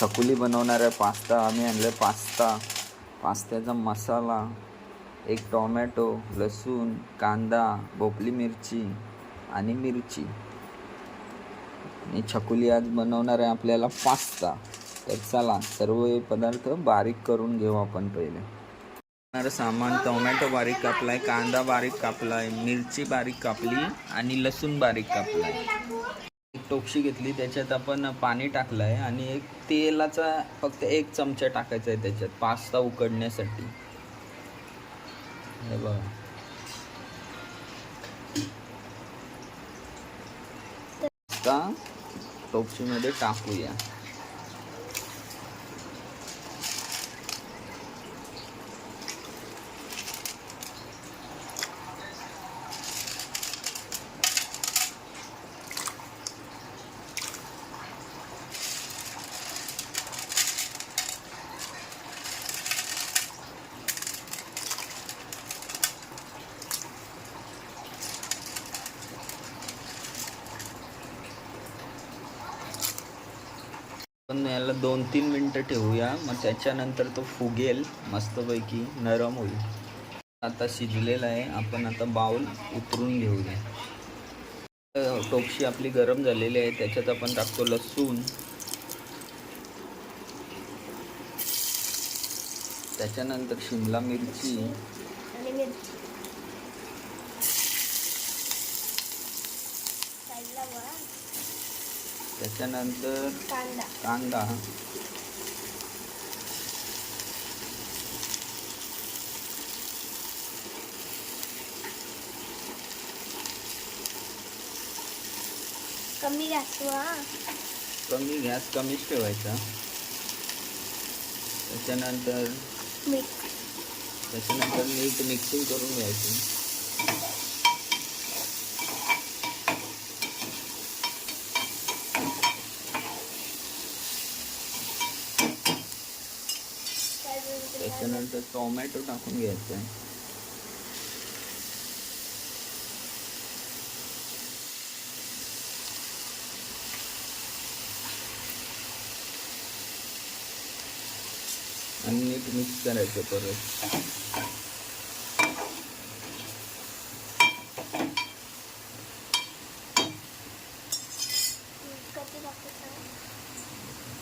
चकुली बनवणार आहे. पास्ता आम्ही आणले. पास्त्याचा मसाला, एक टोमॅटो, लसूण, कांदा, भोपळी मिरची आणि मिरची. आणि चकुली आज बनवणार आहे आपल्याला पास्ता. तर चला सर्व पदार्थ बारीक करून घेऊ आपण पहिले. सामान: टोमॅटो बारीक कापलाय, कांदा बारीक कापलाय, मिरची बारीक कापली आणि लसूण बारीक कापलाय. एक टोपशी घेतली, त्याच्यात आपण पाणी टाकलंय आणि एक तेलाचा फक्त 1 चमचा टाकायचा आहे त्याच्यात पास्ता उकडण्यासाठी. हे बघा. पास्ता टोपशीमध्ये टाकूया. पण याला 2-3 मिनटं ठेवूया, मग त्याच्यानंतर तो फुगेल, मस्तपैकी नरम होईल. आता शिजलेला आहे. आपण आता बाउल उतरून घेऊया. टोपशी आपली गरम झालेली आहे, त्याच्यात आपण टाकतो लसूण, त्याच्यानंतर शिमला मिरची, त्याच्यानंतर कांदा, कमी गॅस कमीच ठेवायचा. त्याच्यानंतर मीठ मिक्सिंग करून घ्यायचं. त्याच्यानंतर टोमॅटो टाकून घ्यायचं आहे. आणि नीट मिक्स करायचं परत.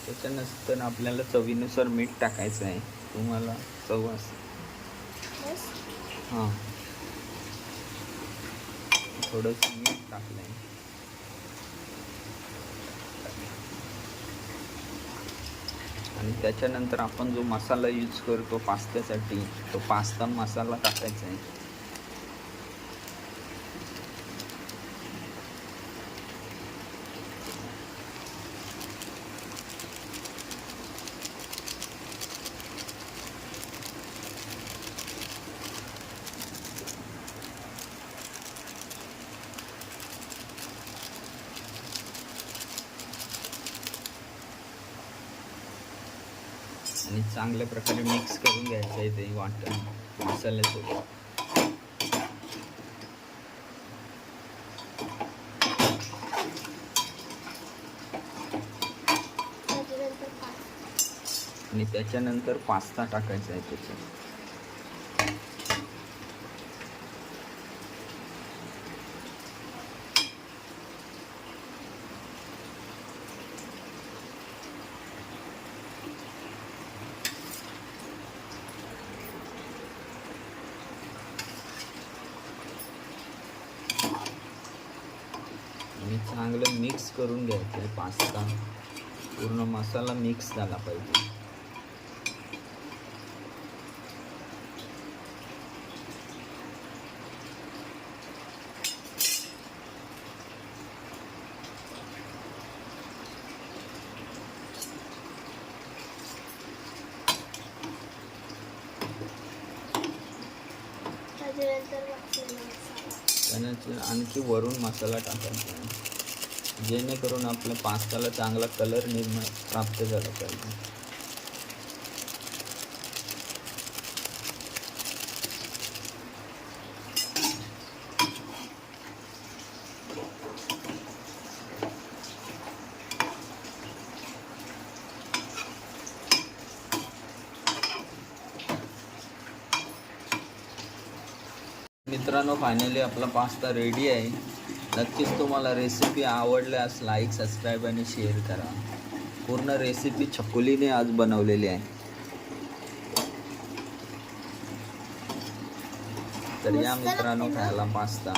त्याच्यानंतर आपल्याला चवीनुसार मीठ टाकायचं आहे. तुम्हाला चव असेल. हां, थोडंसं मीठ टाकलं आहे. आणि त्याच्यानंतर आपण जो मसाला यूज करतो पास्त्यासाठी, तो पास्ता मसाला टाकायचा आहे. आणि चांगल्या प्रकारे मिक्स करून घ्यायचं आहे ते वाटण मसाल्यासोबत. आणि त्याच्यानंतर पास्ता टाकायचा आहे त्याच्यात. आणि चांगलं मिक्स करून घ्यायचं आहे. पास्ता पूर्ण मसाला मिक्स झाला पाहिजे. त्यानंतर आणखी वरून मसाला टाकायचा आहे, जेणेकरून आपल्या पास्त्याला चांगला कलर प्राप्त झाला पाहिजे. मित्रांनो फायनली आपला पास्ता रेडी आहे. नक्कीच तुम्हाला रेसिपी आवडल्यास लाईक सबस्क्राईब आणि शेअर करा. पूर्ण रेसिपी छकुलीने आज बनवलेली आहे. तर या मस्त मित्रांनो लागते ना? खायला पास्ता.